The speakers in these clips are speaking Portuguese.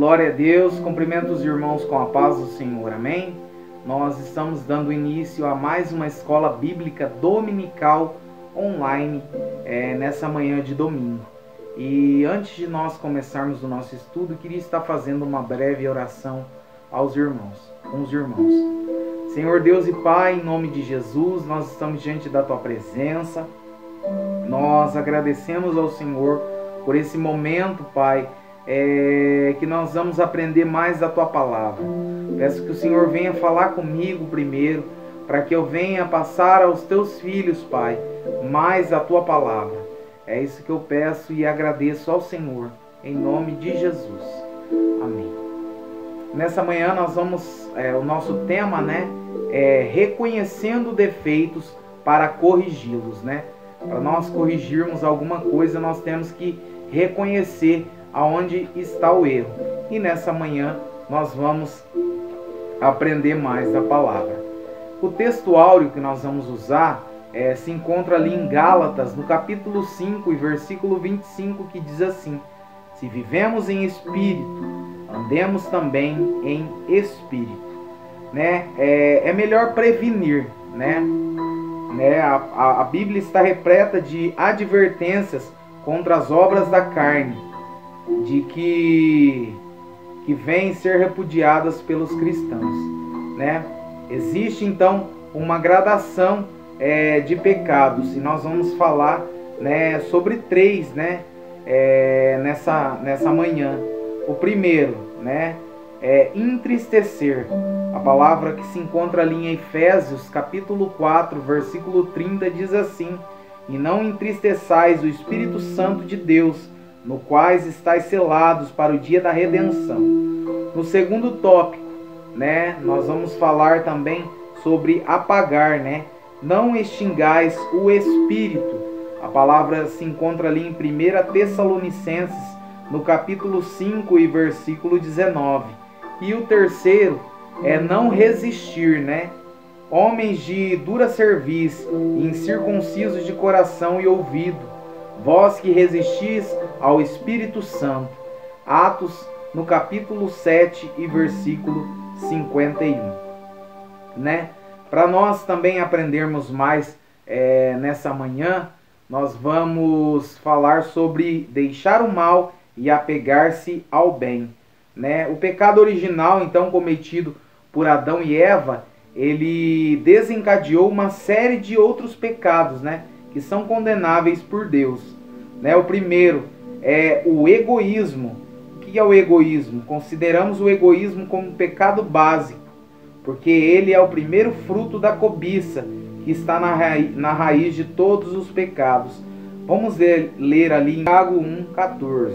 Glória a Deus, cumprimento os irmãos com a paz do Senhor, amém? Nós estamos dando início a mais uma escola bíblica dominical online nessa manhã de domingo. E antes de nós começarmos o nosso estudo, queria estar fazendo uma breve oração aos irmãos, com os irmãos. Senhor Deus e Pai, em nome de Jesus, nós estamos diante da Tua presença. Nós agradecemos ao Senhor por esse momento, Pai, que nós vamos aprender mais da Tua palavra. Peço que o Senhor venha falar comigo primeiro, para que eu venha passar aos Teus filhos, Pai, mais a Tua palavra. É isso que eu peço e agradeço ao Senhor, em nome de Jesus. Amém. Nessa manhã nós vamos, o nosso tema, é reconhecendo defeitos para corrigi-los, Para nós corrigirmos alguma coisa, nós temos que reconhecer aonde está o erro. E nessa manhã nós vamos aprender mais da palavra. O texto áureo que nós vamos usar se encontra ali em Gálatas, no capítulo 5 e versículo 25, que diz assim: se vivemos em espírito, andemos também em espírito. É melhor prevenir, A Bíblia está repleta de advertências contra as obras da carne, de que vêm ser repudiadas pelos cristãos, Existe então uma gradação de pecados, e nós vamos falar sobre três nessa manhã. O primeiro é entristecer. A palavra que se encontra ali em Efésios capítulo 4 versículo 30 diz assim: e não entristeçais o Espírito Santo de Deus, no quais estáis selados para o dia da redenção. No segundo tópico, nós vamos falar também sobre apagar, não extingais o Espírito. A palavra se encontra ali em 1 Tessalonicenses, no capítulo 5 e versículo 19. E o terceiro é não resistir, homens de dura cerviz, incircuncisos de coração e ouvido, vós que resistis ao Espírito Santo. Atos, no capítulo 7 e versículo 51. Para nós também aprendermos mais nessa manhã, nós vamos falar sobre deixar o mal e apegar-se ao bem. O pecado original, então, cometido por Adão e Eva, ele desencadeou uma série de outros pecados, que são condenáveis por Deus. O primeiro é o egoísmo. O que é o egoísmo? Consideramos o egoísmo como um pecado básico, porque ele é o primeiro fruto da cobiça, que está na raiz de todos os pecados. Vamos ler ali em Tiago 1,14.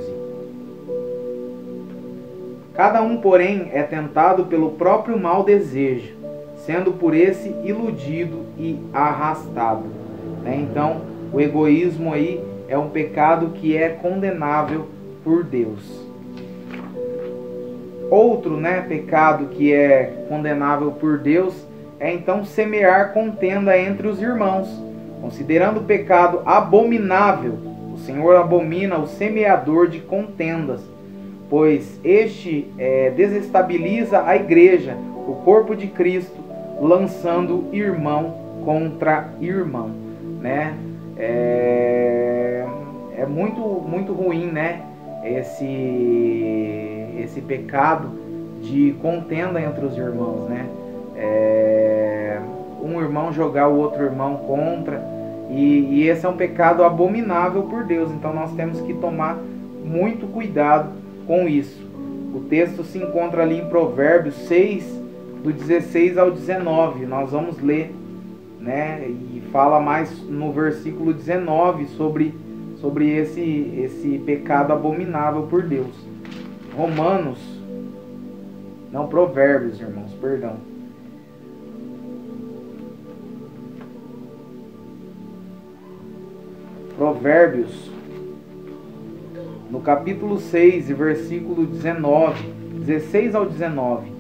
Cada um, porém, é tentado pelo próprio mau desejo, sendo por esse iludido e arrastado. Então, o egoísmo aí é um pecado que é condenável por Deus. Outro pecado que é condenável por Deus é então semear contenda entre os irmãos. Considerando o pecado abominável, o Senhor abomina o semeador de contendas, pois este desestabiliza a igreja, o corpo de Cristo, lançando irmão contra irmão. É muito, muito ruim, esse pecado de contenda entre os irmãos, um irmão jogar o outro irmão contra, e esse é um pecado abominável por Deus. Então nós temos que tomar muito cuidado com isso. O texto se encontra ali em Provérbios 6, do 16 ao 19. Nós vamos ler, e fala mais no versículo 19 sobre esse pecado abominável por Deus. Provérbios, irmãos, perdão. Provérbios, no capítulo 6 e versículo 16 ao 19.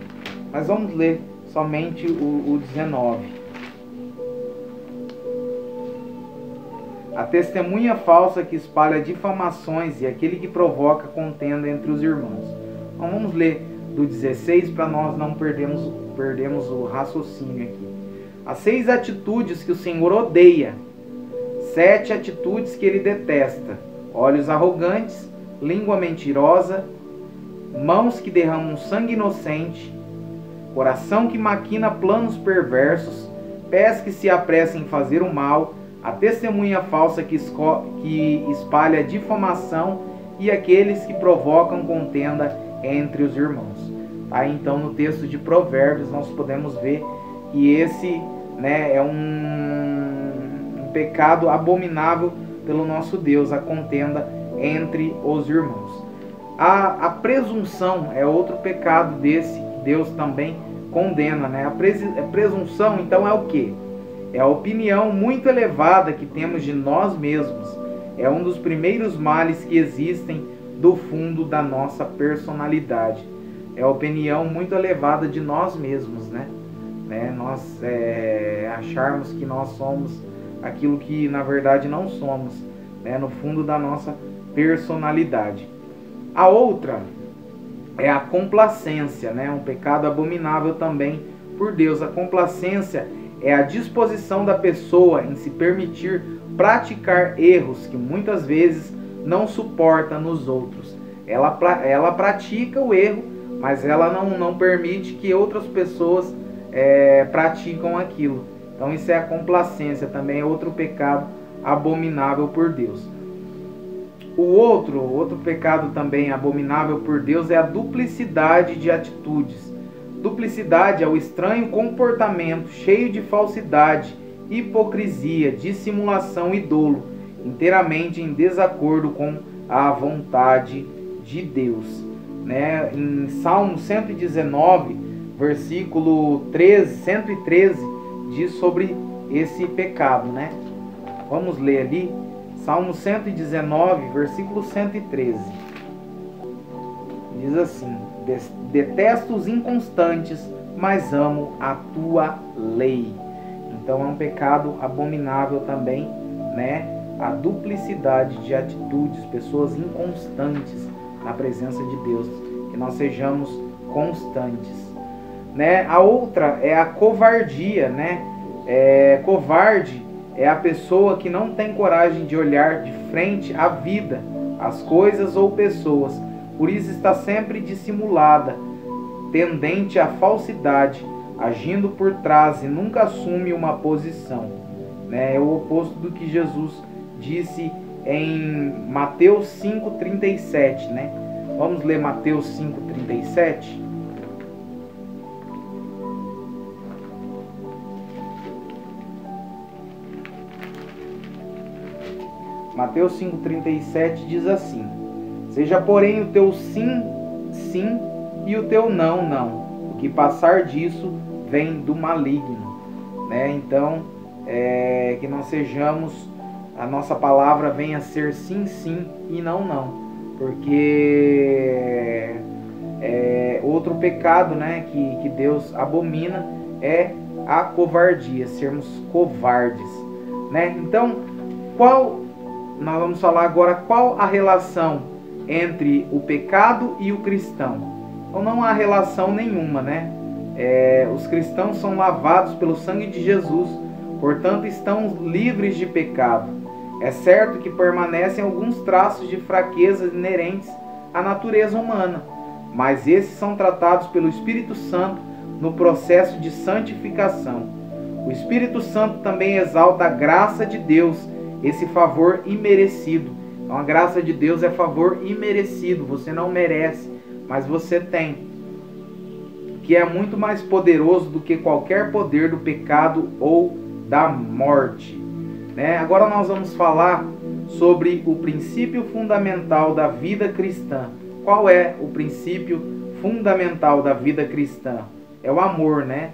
Mas vamos ler somente o 19. A testemunha falsa que espalha difamações e aquele que provoca contenda entre os irmãos. Então vamos ler do 16 para nós não perdermos o raciocínio aqui. As 6 atitudes que o Senhor odeia, 7 atitudes que ele detesta: olhos arrogantes, língua mentirosa, mãos que derramam sangue inocente, coração que maquina planos perversos, pés que se apressam em fazer o mal, a testemunha falsa que espalha difamação e aqueles que provocam contenda entre os irmãos. Aí então no texto de Provérbios nós podemos ver que esse, né, é um pecado abominável pelo nosso Deus, a contenda entre os irmãos. A presunção é outro pecado desse que Deus também condena, né? A presunção então é o quê? É a opinião muito elevada que temos de nós mesmos. É um dos primeiros males que existem do fundo da nossa personalidade. É a opinião muito elevada de nós mesmos, né? Nós acharmos que nós somos aquilo que na verdade não somos, né? No fundo da nossa personalidade. A outra é a complacência, né? Um pecado abominável também por Deus. A complacência é a disposição da pessoa em se permitir praticar erros que muitas vezes não suporta nos outros. Ela pratica o erro, mas ela não permite que outras pessoas praticam aquilo. Então isso é a complacência, também é outro pecado abominável por Deus. O outro pecado também abominável por Deus é a duplicidade de atitudes. Duplicidade é o estranho comportamento cheio de falsidade, hipocrisia, dissimulação e dolo, inteiramente em desacordo com a vontade de Deus. Né? Em Salmo 119, versículo 113, diz sobre esse pecado. Né? Vamos ler ali. Salmo 119, versículo 113. Diz assim: detesto os inconstantes, mas amo a tua lei. Então é um pecado abominável também, né? A duplicidade de atitudes, pessoas inconstantes na presença de Deus. Que nós sejamos constantes, né? A outra é a covardia, né? Covarde é a pessoa que não tem coragem de olhar de frente à vida, às coisas ou pessoas. Por isso está sempre dissimulada, tendente à falsidade, agindo por trás e nunca assume uma posição. É o oposto do que Jesus disse em Mateus 5,37. Né? Vamos ler Mateus 5,37. Mateus 5,37 diz assim: seja porém o teu sim, sim, e o teu não, não. O que passar disso vem do maligno. Né? Então, que nós sejamos, a nossa palavra venha a ser sim, sim e não, não. Porque outro pecado, né, que Deus abomina é a covardia, sermos covardes. Né? Então, nós vamos falar agora qual a relação entre o pecado e o cristão. Então não há relação nenhuma, né? Os cristãos são lavados pelo sangue de Jesus, portanto estão livres de pecado. É certo que permanecem alguns traços de fraqueza inerentes à natureza humana, mas esses são tratados pelo Espírito Santo no processo de santificação. O Espírito Santo também exalta a graça de Deus, esse favor imerecido. Então a graça de Deus é favor imerecido, você não merece, mas você tem, que é muito mais poderoso do que qualquer poder do pecado ou da morte. Né? Agora nós vamos falar sobre o princípio fundamental da vida cristã. Qual é o princípio fundamental da vida cristã? É o amor, né?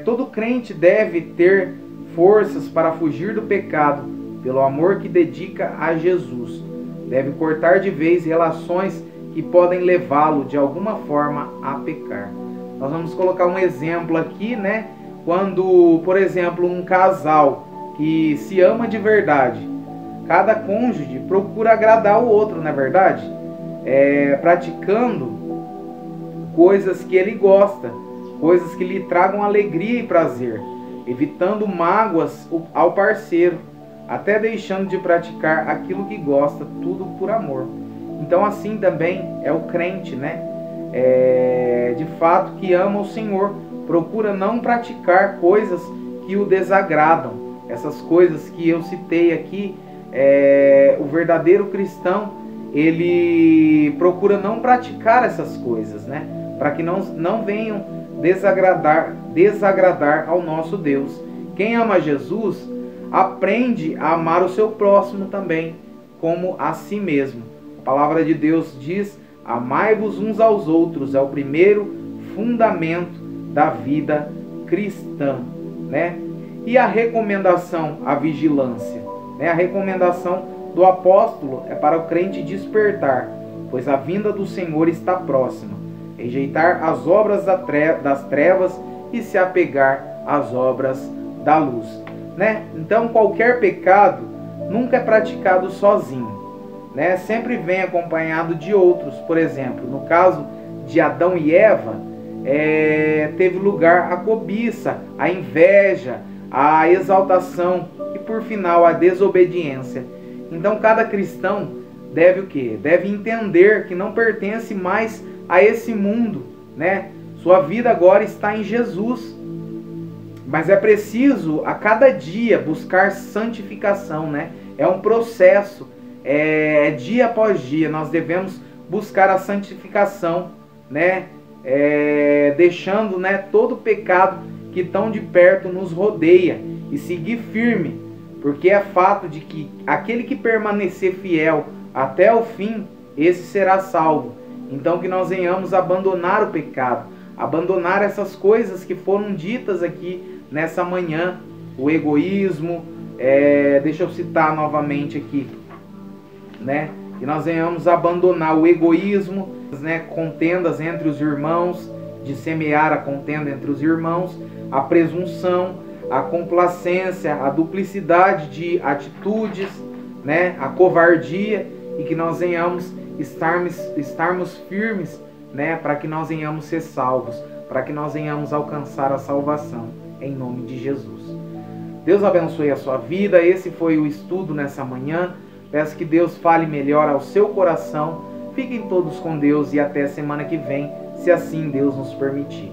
Todo crente deve ter forças para fugir do pecado, pelo amor que dedica a Jesus. Deve cortar de vez relações que podem levá-lo de alguma forma a pecar. Nós vamos colocar um exemplo aqui, né? Quando, por exemplo, um casal que se ama de verdade, cada cônjuge procura agradar o outro, não é verdade? Praticando coisas que ele gosta, coisas que lhe tragam alegria e prazer, evitando mágoas ao parceiro, até deixando de praticar aquilo que gosta, tudo por amor. Então assim também é o crente, né? De fato que ama o Senhor, procura não praticar coisas que o desagradam. Essas coisas que eu citei aqui, o verdadeiro cristão, ele procura não praticar essas coisas, né? Para que não venham desagradar ao nosso Deus. Quem ama Jesus aprende a amar o seu próximo também, como a si mesmo. A palavra de Deus diz: amai-vos uns aos outros, é o primeiro fundamento da vida cristã, né? E a recomendação, a vigilância, né? A recomendação do apóstolo é para o crente despertar, pois a vinda do Senhor está próxima, rejeitar as obras das trevas e se apegar às obras da luz, né? Então qualquer pecado nunca é praticado sozinho, né? Sempre vem acompanhado de outros. Por exemplo, no caso de Adão e Eva, teve lugar a cobiça, a inveja, a exaltação e por final a desobediência. Então cada cristão deve o quê? Deve entender que não pertence mais a esse mundo, né? Sua vida agora está em Jesus. Mas é preciso a cada dia buscar santificação, né? É um processo, dia após dia nós devemos buscar a santificação, né? Deixando, né, todo pecado que tão de perto nos rodeia e seguir firme, porque é fato de que aquele que permanecer fiel até o fim, esse será salvo. Então que nós venhamos abandonar o pecado, abandonar essas coisas que foram ditas aqui nessa manhã, o egoísmo, deixa eu citar novamente aqui, né? Que nós venhamos abandonar o egoísmo, né? Contendas entre os irmãos, de semear a contenda entre os irmãos, a presunção, a complacência, a duplicidade de atitudes, né? A covardia, e que nós venhamos estarmos firmes, né? Para que nós venhamos ser salvos, para que nós venhamos alcançar a salvação, em nome de Jesus. Deus abençoe a sua vida. Esse foi o estudo nessa manhã. Peço que Deus fale melhor ao seu coração. Fiquem todos com Deus e até semana que vem, se assim Deus nos permitir.